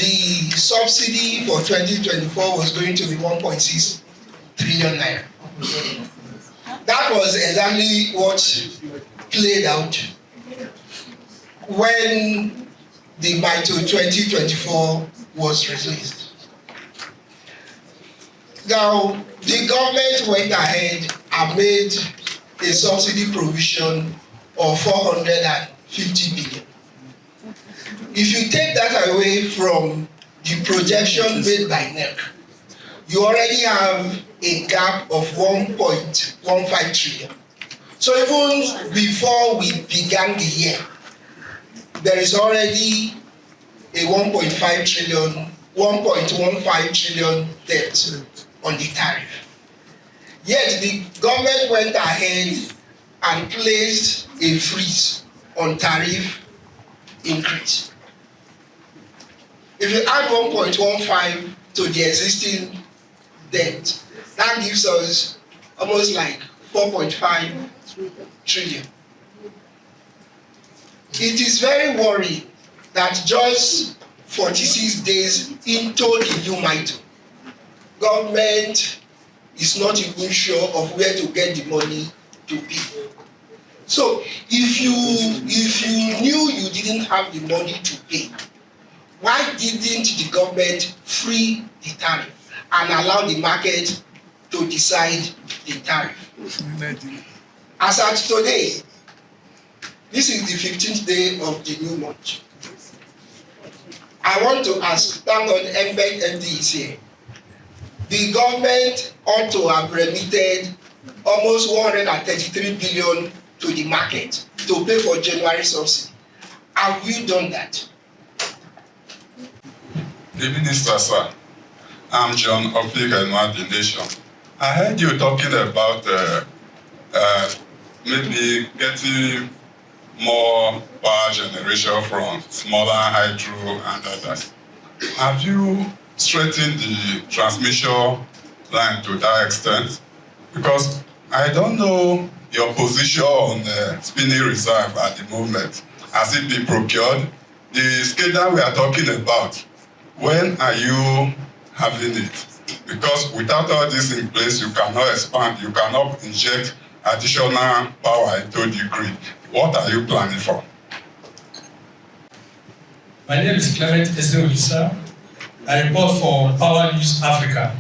the subsidy for 2024 was going to be 1.6 trillion naira. That was exactly what played out when the MITO 2024 was released. Now, the government went ahead and made a subsidy provision of 450 billion. If you take that away from the projection made by NEC, you already have a gap of 1.15 trillion. So even before we began the year, there is already a 1.5 trillion, 1.15 trillion debt on the tariff. Yet the government went ahead and placed a freeze on tariff increase. If you add 1.15 to the existing debt, that gives us almost like 4.5 trillion. It is very worrying that just 46 days into the new MITO, government is not even sure of where to get the money to pay. So if you knew you didn't have the money to pay, why didn't the government free the tariff and allow the market to decide the tariff? As at today, this is the 15th day of the new month. I want to ask, thank God MD is here. The government ought to have remitted almost 133 billion to the market to pay for January subsidy. Have you done that? The Minister, sir, I'm John Opik and the Nation. I heard you talking about maybe getting more power generation from smaller hydro and others. Have you straightened the transmission line to that extent? Because I don't know your position on the spinning reserve at the moment. Has it been procured? The schedule we are talking about, when are you having it? Because without all this in place, you cannot expand, you cannot inject additional power into the grid. What are you planning for? My name is Clement Ezeolisa. I report for Power News Africa.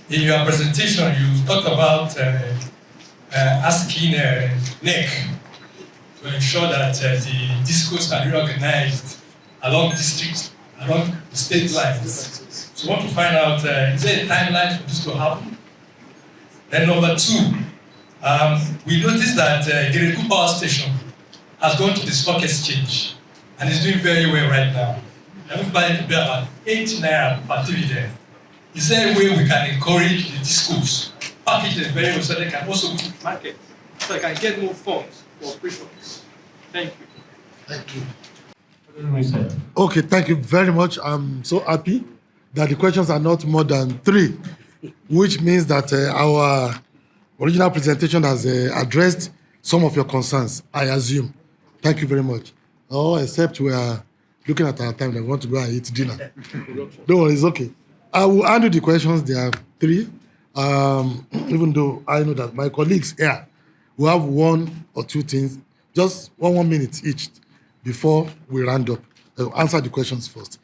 In your presentation, you talked about asking NEC to ensure that the discos are reorganized along districts, along the state lines. So I want to find out, is there a timeline for this to happen? Then number two, we noticed that Gereku Power Station has gone to the stock exchange and is doing very well right now. I'm planning to pay about 8 naira per dividend. Is there a way we can encourage the discos, package them very well so they can also go to the market, so they can get more funds for operations? Thank you. Thank you. Okay, thank you very much. I'm so happy that the questions are not more than 3, which means that our original presentation has addressed some of your concerns, I assume. Thank you very much. Oh, except we are looking at our time, we want to go and eat dinner. Don't worry, it's okay. I will handle the questions. There are 3. Even though I know that my colleagues here will have 1 or 2 things, just 1 minute each before we round up. I'll answer the questions first.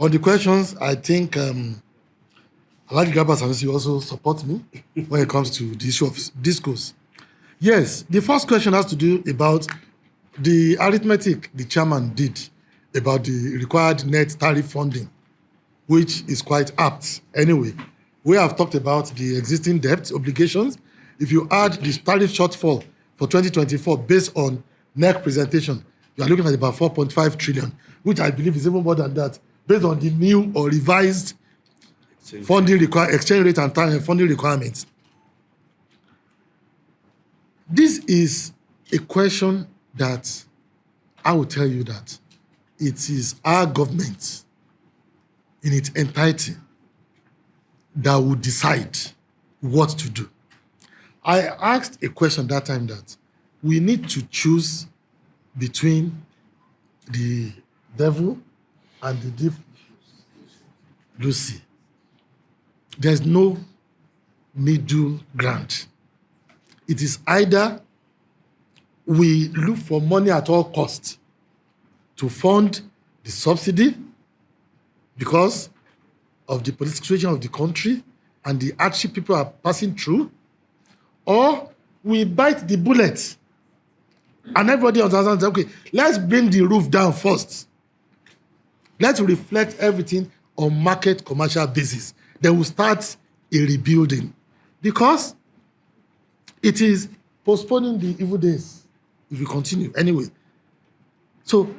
On the questions, I think Alhaji Garba Sanusi also support me when it comes to the issue of discourse. Yes, the first question has to do about the arithmetic the chairman did about the required net tariff funding, which is quite apt. Anyway, we have talked about the existing debt obligations. If you add the tariff shortfall for 2024 based on NEC presentation, you are looking at about 4.5 trillion, which I believe is even more than that, based on the new or revised funding exchange rate and funding requirements. This is a question that I will tell you that it is our government in its entirety that will decide what to do. I asked a question that time that we need to choose between the devil and the deep Lucy, there's no middle ground. It is either we look for money at all costs to fund the subsidy because of the political situation of the country and the hardship people are passing through, or we bite the bullet and everybody understands, okay, let's bring the roof down first. Let's reflect everything on market commercial basis. Then we'll start a rebuilding because it is postponing the evil days if we continue anyway. So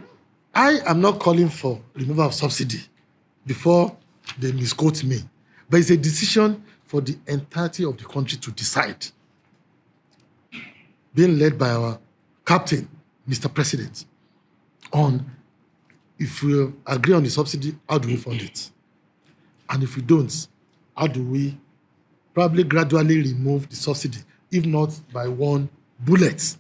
I am not calling for removal of subsidy before they misquote me, but it's a decision for the entirety of the country to decide, being led by our captain, Mr. President, on if we agree on the subsidy, how do we fund it? And if we don't, how do we probably gradually remove the subsidy, if not by one bullet?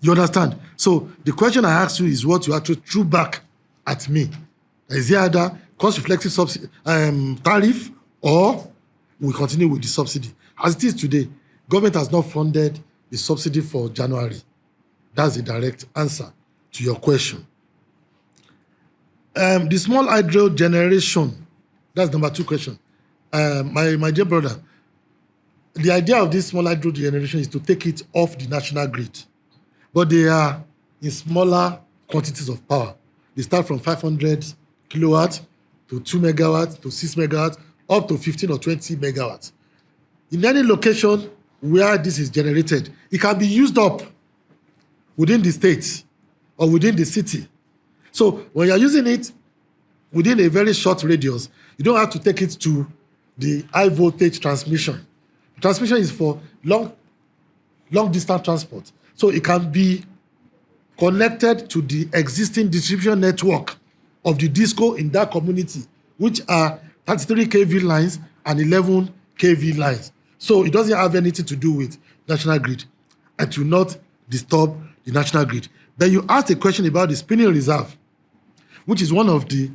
You understand? So the question I asked you is what you actually threw back at me. Is there either cost-reflective tariff or we continue with the subsidy? As it is today, government has not funded the subsidy for January. That's the direct answer to your question. The small hydro generation, that's number 2 question. My dear brother, the idea of this small hydro generation is to take it off the national grid. But they are in smaller quantities of power. They start from 500 kilowatts to 2 megawatts to 6 megawatts, up to 15 or 20 megawatts. In any location where this is generated, it can be used up within the state or within the city. So when you're using it within a very short radius, you don't have to take it to the high voltage transmission. Transmission is for long distance transport. So it can be connected to the existing distribution network of the DISCO in that community, which are 33 kV lines and 11 kV lines. So it doesn't have anything to do with national grid and will not disturb the national grid. Then you asked a question about the spinning reserve, which is one of the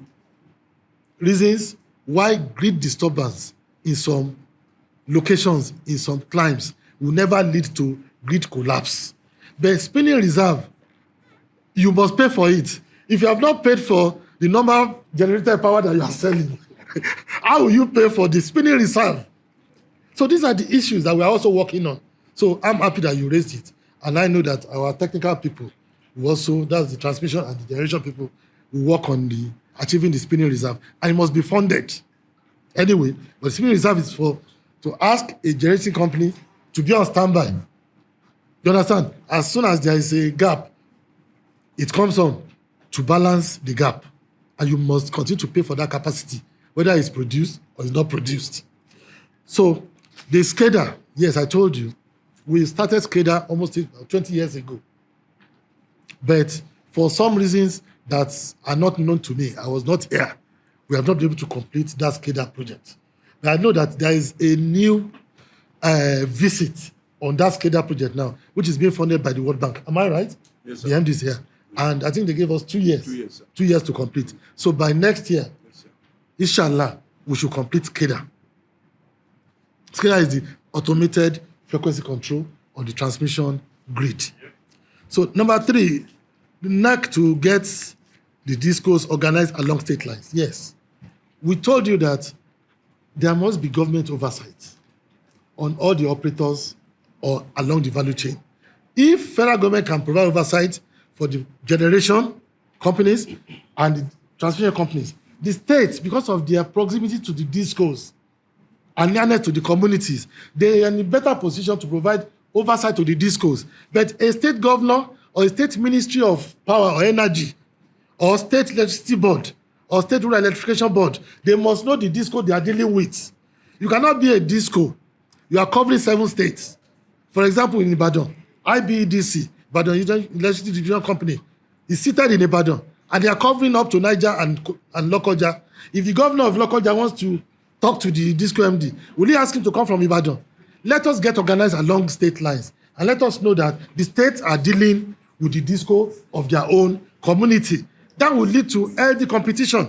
reasons why grid disturbance in some locations, in some climes, will never lead to grid collapse. The spinning reserve, you must pay for it. If you have not paid for the normal generated power that you are selling, how will you pay for the spinning reserve? So these are the issues that we are also working on. So I'm happy that you raised it. And I know that our technical people will also, that's the transmission and the generation people, will work on the achieving the spinning reserve. And it must be funded. Anyway, but the spinning reserve is to ask a generating company to be on standby. You understand? As soon as there is a gap, it comes on to balance the gap. And you must continue to pay for that capacity, whether it's produced or it's not produced. So the SCADA, yes, I told you, we started SCADA almost 20 years ago. But for some reasons that are not known to me, I was not here, we have not been able to complete that SCADA project. But I know that there is a new visit on that SCADA project now, which is being funded by the World Bank. Am I right? Yes, sir. The MD is here. And I think they gave us 2 years. 2 years, sir. 2 years to complete. So by next year, Yes, sir. inshallah, we should complete SCADA. SCADA is the automated frequency control on the transmission grid. So number 3, the NAC to get the DISCOs organized along state lines. Yes. We told you that there must be government oversight on all the operators or along the value chain. If federal government can provide oversight for the generation companies and the transmission companies, the states, because of their proximity to the DISCOs and nearness to the communities, they are in a better position to provide oversight to the DISCOs. But a state governor or a state ministry of power or energy or state electricity board or state rural electrification board, they must know the DISCO they are dealing with. You cannot be a DISCO. You are covering 7 states. For example, in Ibadan, IBEDC, Ibadan Electricity Division Company, is seated in Ibadan, and they are covering up to Niger and Lokoja. If the governor of Lokoja wants to talk to the DISCO MD, will he ask him to come from Ibadan? Let us get organized along state lines, and let us know that the states are dealing with the DISCO of their own community. That will lead to healthy competition.